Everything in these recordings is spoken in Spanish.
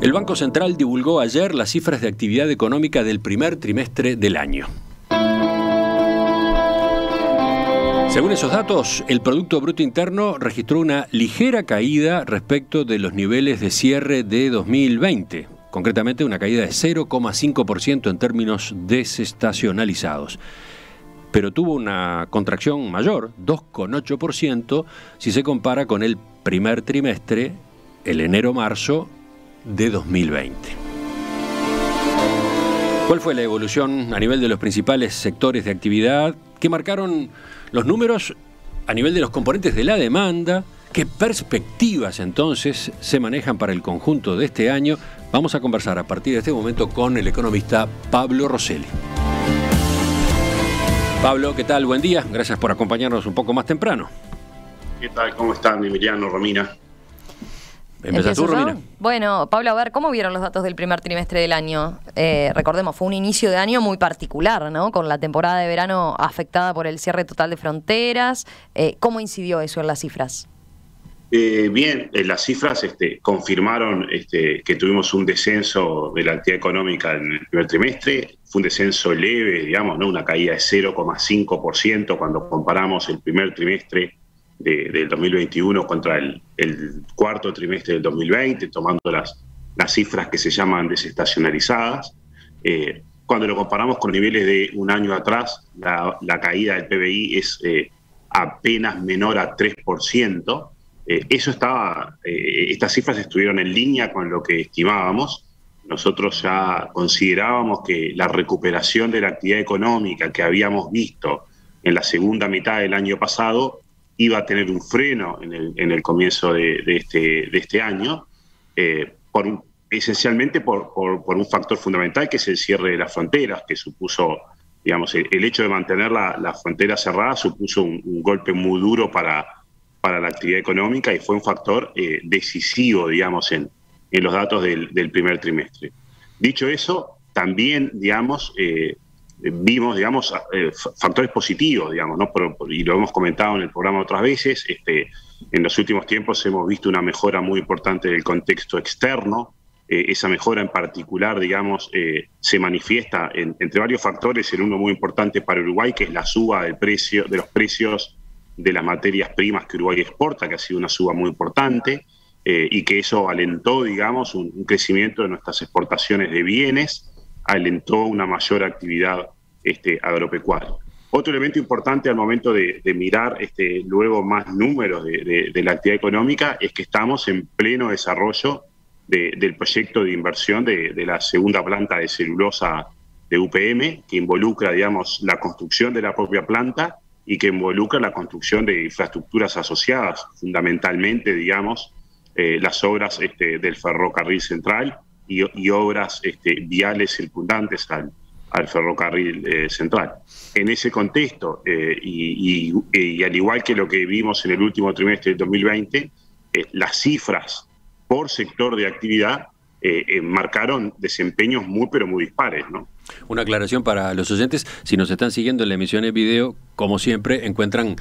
El Banco Central divulgó ayer las cifras de actividad económica del primer trimestre del año. Según esos datos, el Producto Bruto Interno registró una ligera caída respecto de los niveles de cierre de 2020, concretamente una caída de 0,5% en términos desestacionalizados. Pero tuvo una contracción mayor, 2,8%, si se compara con el primer trimestre, el enero-marzo de 2020. ¿Cuál fue la evolución a nivel de los principales sectores de actividad? ¿Qué marcaron los números a nivel de los componentes de la demanda? ¿Qué perspectivas entonces se manejan para el conjunto de este año? Vamos a conversar a partir de este momento con el economista Pablo Rosselli. Pablo, ¿qué tal? Buen día. Gracias por acompañarnos un poco más temprano. ¿Qué tal? ¿Cómo están, Emiliano, Romina? ¿Empezás tú, Romina? Bueno, Pablo, a ver, ¿cómo vieron los datos del primer trimestre del año? Recordemos, fue un inicio de año muy particular, ¿no? Con la temporada de verano afectada por el cierre total de fronteras. ¿Cómo incidió eso en las cifras? Bien, las cifras confirmaron que tuvimos un descenso de la actividad económica en el primer trimestre. Fue un descenso leve, digamos, ¿no? Una caída de 0,5% cuando comparamos el primer trimestre del 2021 contra el cuarto trimestre del 2020, tomando las cifras que se llaman desestacionalizadas. Cuando lo comparamos con niveles de un año atrás, la caída del PBI es apenas menor a 3%. Estas cifras estuvieron en línea con lo que estimábamos. Nosotros ya considerábamos que la recuperación de la actividad económica que habíamos visto en la segunda mitad del año pasado iba a tener un freno en el comienzo de este año, esencialmente por un factor fundamental, que es el cierre de las fronteras, que supuso, digamos, el hecho de mantener la frontera cerrada supuso un golpe muy duro para la actividad económica y fue un factor decisivo, digamos, en los datos del primer trimestre. Dicho eso, también, digamos, vimos, digamos, factores positivos, digamos, ¿no? Y lo hemos comentado en el programa otras veces. En los últimos tiempos hemos visto una mejora muy importante del contexto externo. Esa mejora en particular, digamos, se manifiesta entre varios factores, en uno muy importante para Uruguay, que es la suba de los precios de las materias primas que Uruguay exporta, que ha sido una suba muy importante, y que eso alentó, digamos, un crecimiento de nuestras exportaciones de bienes, alentó una mayor actividad agropecuaria. Otro elemento importante al momento de mirar luego más números de la actividad económica es que estamos en pleno desarrollo del proyecto de inversión de la segunda planta de celulosa de UPM, que involucra, digamos, la construcción de la propia planta y que involucra la construcción de infraestructuras asociadas, fundamentalmente, digamos, las obras del ferrocarril central y obras viales circundantes al ferrocarril central. En ese contexto, y al igual que lo que vimos en el último trimestre del 2020, las cifras por sector de actividad marcaron desempeños pero muy dispares, ¿no? Una aclaración para los oyentes: si nos están siguiendo en la emisión en video, como siempre, encuentran,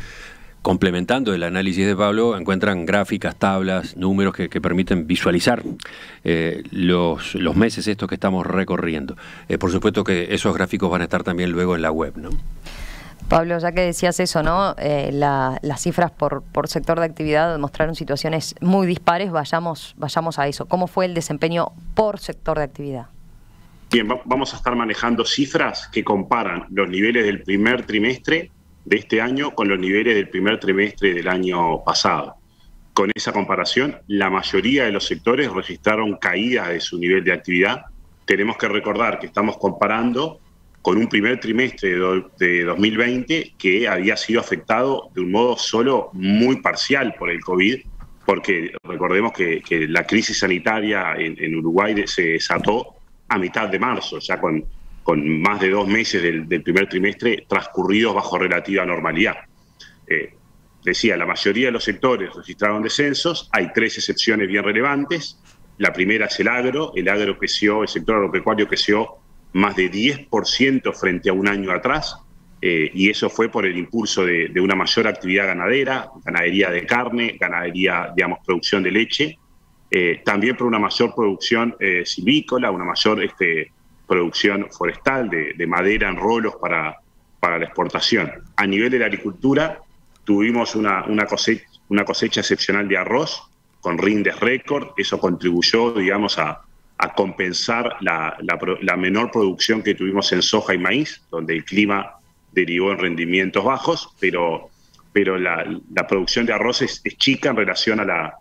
complementando el análisis de Pablo, encuentran gráficas, tablas, números que permiten visualizar los meses estos que estamos recorriendo. Por supuesto que esos gráficos van a estar también luego en la web, ¿no? Pablo, ya que decías eso, ¿no? Las cifras por sector de actividad mostraron situaciones muy dispares. Vayamos a eso. ¿Cómo fue el desempeño por sector de actividad? Bien, vamos a estar manejando cifras que comparan los niveles del primer trimestre de este año con los niveles del primer trimestre del año pasado. Con esa comparación, la mayoría de los sectores registraron caídas de su nivel de actividad. Tenemos que recordar que estamos comparando con un primer trimestre de 2020 que había sido afectado de un modo solo muy parcial por el COVID, porque recordemos que la crisis sanitaria en Uruguay se desató a mitad de marzo, ya con más de 2 meses del primer trimestre transcurridos bajo relativa normalidad. Decía, la mayoría de los sectores registraron descensos. Hay 3 excepciones bien relevantes. La primera es el agro. El agro creció, el sector agropecuario creció más de 10% frente a un año atrás, y eso fue por el impulso de una mayor actividad ganadera, ganadería de carne, ganadería, digamos, producción de leche. también por una mayor producción silvícola, una mayor producción forestal de madera en rolos para la exportación. A nivel de la agricultura, tuvimos una cosecha excepcional de arroz, con rindes récord. Eso contribuyó, digamos, a compensar la menor producción que tuvimos en soja y maíz, donde el clima derivó en rendimientos bajos, pero la producción de arroz es chica en relación a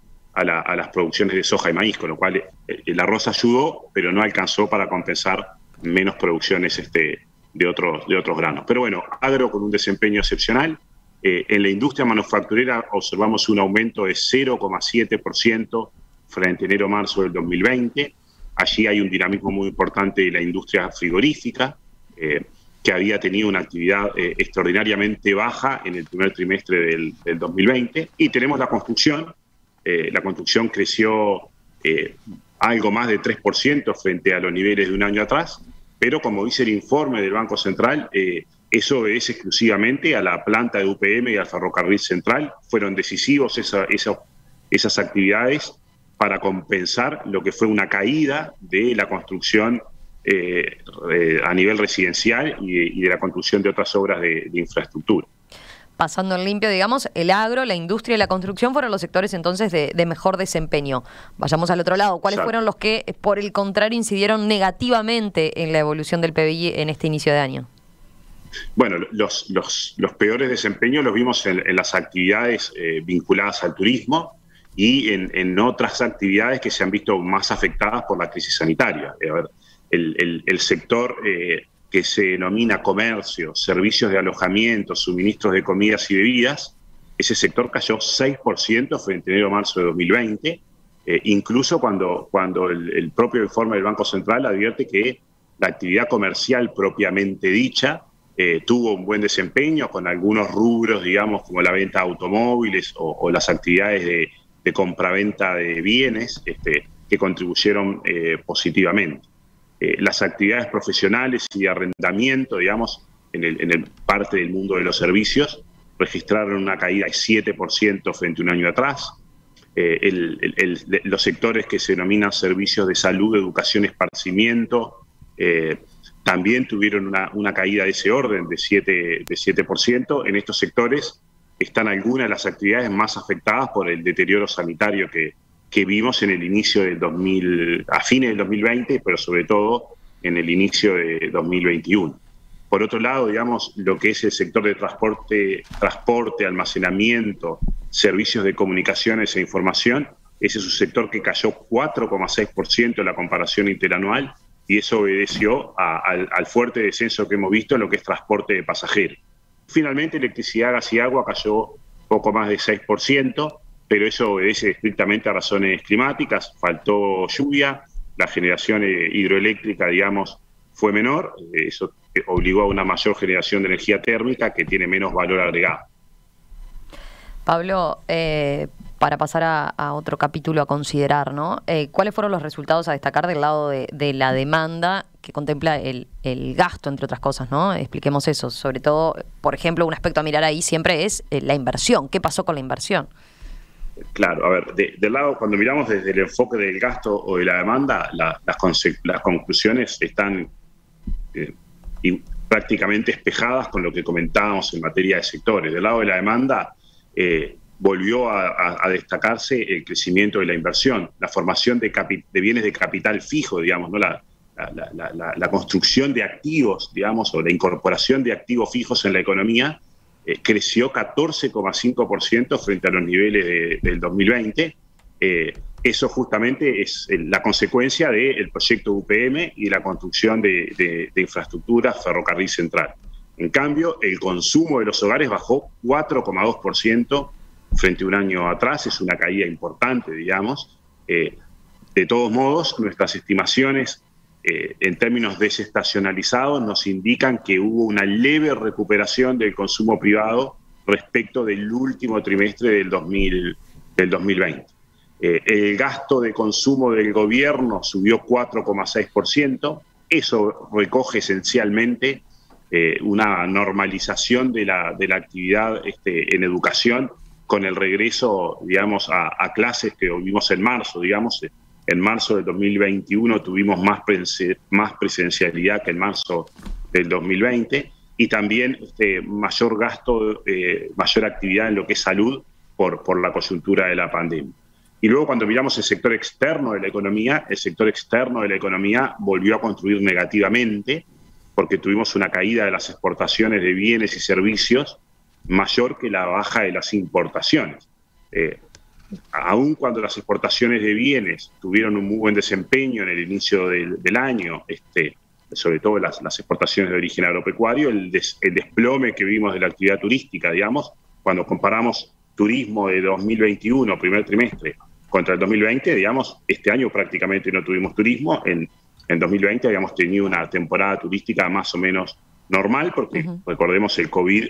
las producciones de soja y maíz, con lo cual el arroz ayudó, pero no alcanzó para compensar menos producciones de otros granos. Pero bueno, agro con un desempeño excepcional. En la industria manufacturera observamos un aumento de 0,7% frente a enero-marzo del 2020. Allí hay un dinamismo muy importante de la industria frigorífica, que había tenido una actividad extraordinariamente baja en el primer trimestre del 2020. Y tenemos la construcción. La construcción creció algo más de 3% frente a los niveles de un año atrás, pero como dice el informe del Banco Central, eso obedece exclusivamente a la planta de UPM y al ferrocarril central. Fueron decisivos esas actividades para compensar lo que fue una caída de la construcción a nivel residencial y de la construcción de otras obras de infraestructura. Pasando en limpio, digamos, el agro, la industria y la construcción fueron los sectores entonces de mejor desempeño. Vayamos al otro lado. ¿Cuáles fueron los que, por el contrario, incidieron negativamente en la evolución del PBI en este inicio de año? Bueno, los peores desempeños los vimos en las actividades vinculadas al turismo y en otras actividades que se han visto más afectadas por la crisis sanitaria. A ver, el sector que se denomina comercio, servicios de alojamiento, suministros de comidas y bebidas, ese sector cayó 6% frente a enero-marzo de 2020, incluso cuando el propio informe del Banco Central advierte que la actividad comercial propiamente dicha tuvo un buen desempeño, con algunos rubros, digamos, como la venta de automóviles o las actividades de compraventa de bienes que contribuyeron positivamente. Las actividades profesionales y de arrendamiento, digamos, en el parte del mundo de los servicios, registraron una caída de 7% frente a un año atrás. Los sectores que se denominan servicios de salud, educación, esparcimiento, también tuvieron una caída de ese orden de 7%. En estos sectores están algunas de las actividades más afectadas por el deterioro sanitario que vimos en el inicio a fines del 2020, pero sobre todo en el inicio de 2021. Por otro lado, digamos, lo que es el sector de transporte, almacenamiento, servicios de comunicaciones e información, ese es un sector que cayó 4,6% en la comparación interanual, y eso obedeció al fuerte descenso que hemos visto en lo que es transporte de pasajeros. Finalmente, electricidad, gas y agua cayó poco más de 6%, pero eso obedece estrictamente a razones climáticas. Faltó lluvia, la generación hidroeléctrica, digamos, fue menor, eso obligó a una mayor generación de energía térmica que tiene menos valor agregado. Pablo, para pasar a otro capítulo a considerar, ¿no? ¿Cuáles fueron los resultados a destacar del lado de la demanda que contempla el gasto, entre otras cosas, ¿no? Expliquemos eso. Sobre todo, por ejemplo, un aspecto a mirar ahí siempre es la inversión. ¿Qué pasó con la inversión? Claro, a ver, del lado, cuando miramos desde el enfoque del gasto o de la demanda, las conclusiones están prácticamente espejadas con lo que comentábamos en materia de sectores. Del lado de la demanda, volvió a destacarse el crecimiento de la inversión, la formación de bienes de capital fijo, digamos, ¿no? La construcción de activos, digamos, o la incorporación de activos fijos en la economía, creció 14,5% frente a los niveles del 2020. Eso justamente es la consecuencia del proyecto UPM y la construcción de infraestructuras ferrocarril central. En cambio, el consumo de los hogares bajó 4,2% frente a un año atrás. Es una caída importante, digamos. De todos modos, nuestras estimaciones en términos desestacionalizados nos indican que hubo una leve recuperación del consumo privado respecto del último trimestre del 2020. El gasto de consumo del gobierno subió 4,6%. Eso recoge esencialmente una normalización de la actividad en educación con el regreso, digamos, a clases que vimos en marzo, digamos. En marzo del 2021 tuvimos más presencialidad que en marzo del 2020 y también mayor gasto, mayor actividad en lo que es salud por la coyuntura de la pandemia. Y luego cuando miramos el sector externo de la economía, el sector externo de la economía volvió a construir negativamente porque tuvimos una caída de las exportaciones de bienes y servicios mayor que la baja de las importaciones. Aun cuando las exportaciones de bienes tuvieron un muy buen desempeño en el inicio del año, sobre todo las exportaciones de origen agropecuario, el desplome que vimos de la actividad turística, digamos, cuando comparamos turismo de 2021, primer trimestre, contra el 2020, digamos, este año prácticamente no tuvimos turismo. En 2020 habíamos tenido una temporada turística más o menos normal, porque recordemos el COVID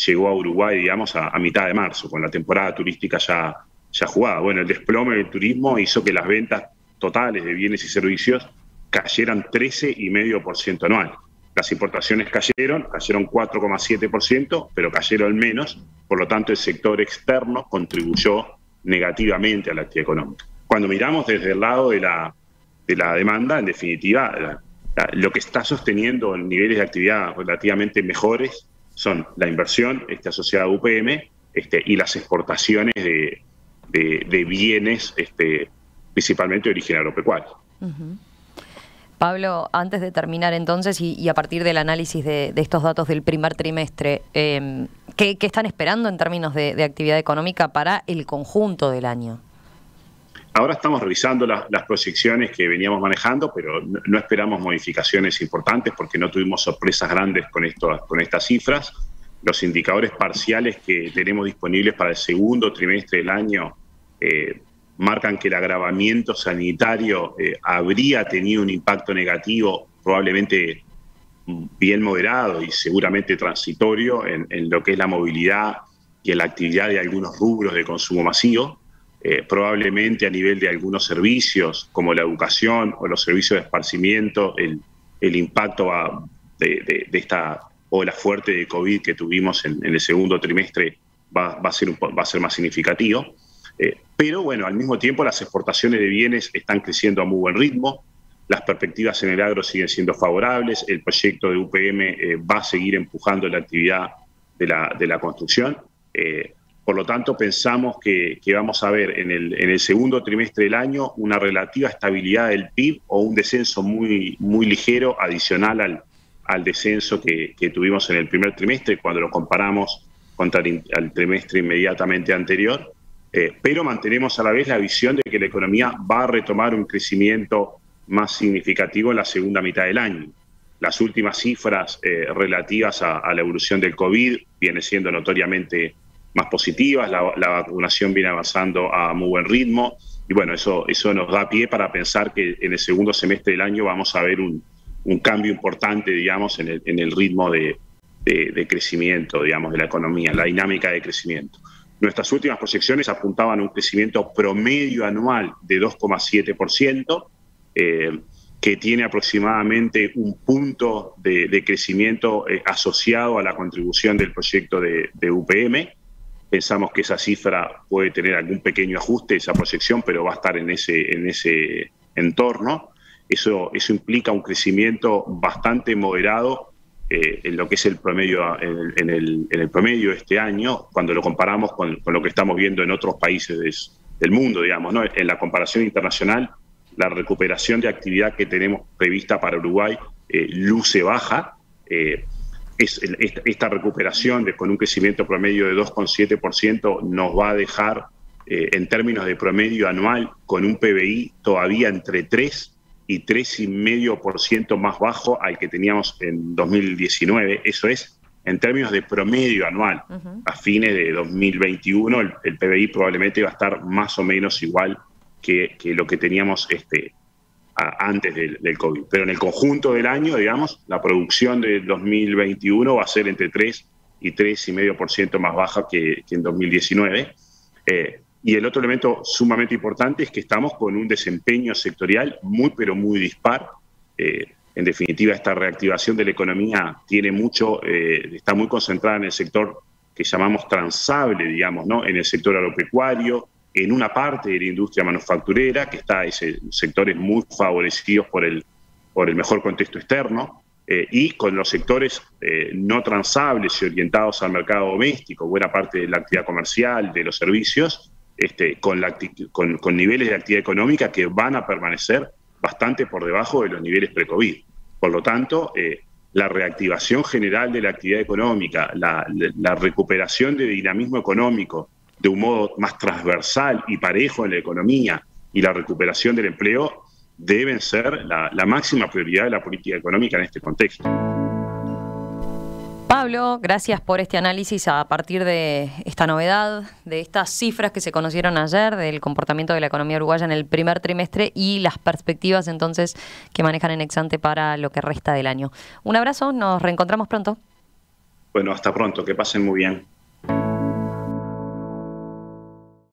llegó a Uruguay, digamos, a mitad de marzo, con la temporada turística ya jugada. Bueno, el desplome del turismo hizo que las ventas totales de bienes y servicios cayeran 13,5% anual. Las importaciones cayeron 4,7%, pero cayeron menos, por lo tanto el sector externo contribuyó negativamente a la actividad económica. Cuando miramos desde el lado de la demanda, en definitiva, lo que está sosteniendo en niveles de actividad relativamente mejores son la inversión asociada a UPM y las exportaciones de bienes, principalmente de origen agropecuario. Pablo, antes de terminar entonces y a partir del análisis de estos datos del primer trimestre, ¿qué están esperando en términos de actividad económica para el conjunto del año? Ahora estamos revisando las proyecciones que veníamos manejando, pero no esperamos modificaciones importantes porque no tuvimos sorpresas grandes con estas cifras. Los indicadores parciales que tenemos disponibles para el segundo trimestre del año marcan que el agravamiento sanitario habría tenido un impacto negativo, probablemente bien moderado y seguramente transitorio en lo que es la movilidad y en la actividad de algunos rubros de consumo masivo. Probablemente a nivel de algunos servicios como la educación o los servicios de esparcimiento, el impacto de esta ola fuerte de COVID que tuvimos en el segundo trimestre va a ser más significativo. Pero bueno, al mismo tiempo las exportaciones de bienes están creciendo a muy buen ritmo, las perspectivas en el agro siguen siendo favorables, el proyecto de UPM va a seguir empujando la actividad de la construcción. Por lo tanto, pensamos que vamos a ver en el segundo trimestre del año una relativa estabilidad del PIB o un descenso muy ligero adicional al descenso que tuvimos en el primer trimestre cuando lo comparamos contra el trimestre inmediatamente anterior. Pero mantenemos a la vez la visión de que la economía va a retomar un crecimiento más significativo en la segunda mitad del año. Las últimas cifras relativas a la evolución del COVID vienen siendo notoriamente más positivas, la vacunación viene avanzando a muy buen ritmo y bueno, eso nos da pie para pensar que en el segundo semestre del año vamos a ver un cambio importante, digamos, en el ritmo de crecimiento, digamos, de la economía, la dinámica de crecimiento. Nuestras últimas proyecciones apuntaban a un crecimiento promedio anual de 2,7%, que tiene aproximadamente un punto de crecimiento asociado a la contribución del proyecto de UPM. Pensamos que esa cifra puede tener algún pequeño ajuste, esa proyección, pero va a estar en ese entorno. Eso implica un crecimiento bastante moderado en lo que es el promedio, en el promedio de este año, cuando lo comparamos con lo que estamos viendo en otros países del mundo, digamos, ¿no? En la comparación internacional, la recuperación de actividad que tenemos prevista para Uruguay luce baja. Esta recuperación con un crecimiento promedio de 2,7% nos va a dejar, en términos de promedio anual, con un PBI todavía entre 3 y 3,5% más bajo al que teníamos en 2019. Eso es en términos de promedio anual. A fines de 2021 el PBI probablemente va a estar más o menos igual que lo que teníamos antes del COVID. Pero en el conjunto del año, digamos, la producción de 2021 va a ser entre 3 y 3,5% más baja que en 2019. Y el otro elemento sumamente importante es que estamos con un desempeño sectorial pero muy dispar. En definitiva, esta reactivación de la economía está muy concentrada en el sector que llamamos transable, digamos, ¿no? En el sector agropecuario, en una parte de la industria manufacturera, que está ese sectores muy favorecidos por el mejor contexto externo, y con los sectores no transables y orientados al mercado doméstico, buena parte de la actividad comercial, de los servicios, con niveles de actividad económica que van a permanecer bastante por debajo de los niveles pre-COVID. Por lo tanto, la reactivación general de la actividad económica, la recuperación de dinamismo económico de un modo más transversal y parejo en la economía y la recuperación del empleo deben ser la máxima prioridad de la política económica en este contexto. Pablo, gracias por este análisis a partir de esta novedad, de estas cifras que se conocieron ayer, del comportamiento de la economía uruguaya en el primer trimestre y las perspectivas entonces que manejan en Exante para lo que resta del año. Un abrazo, nos reencontramos pronto. Bueno, hasta pronto, que pasen muy bien.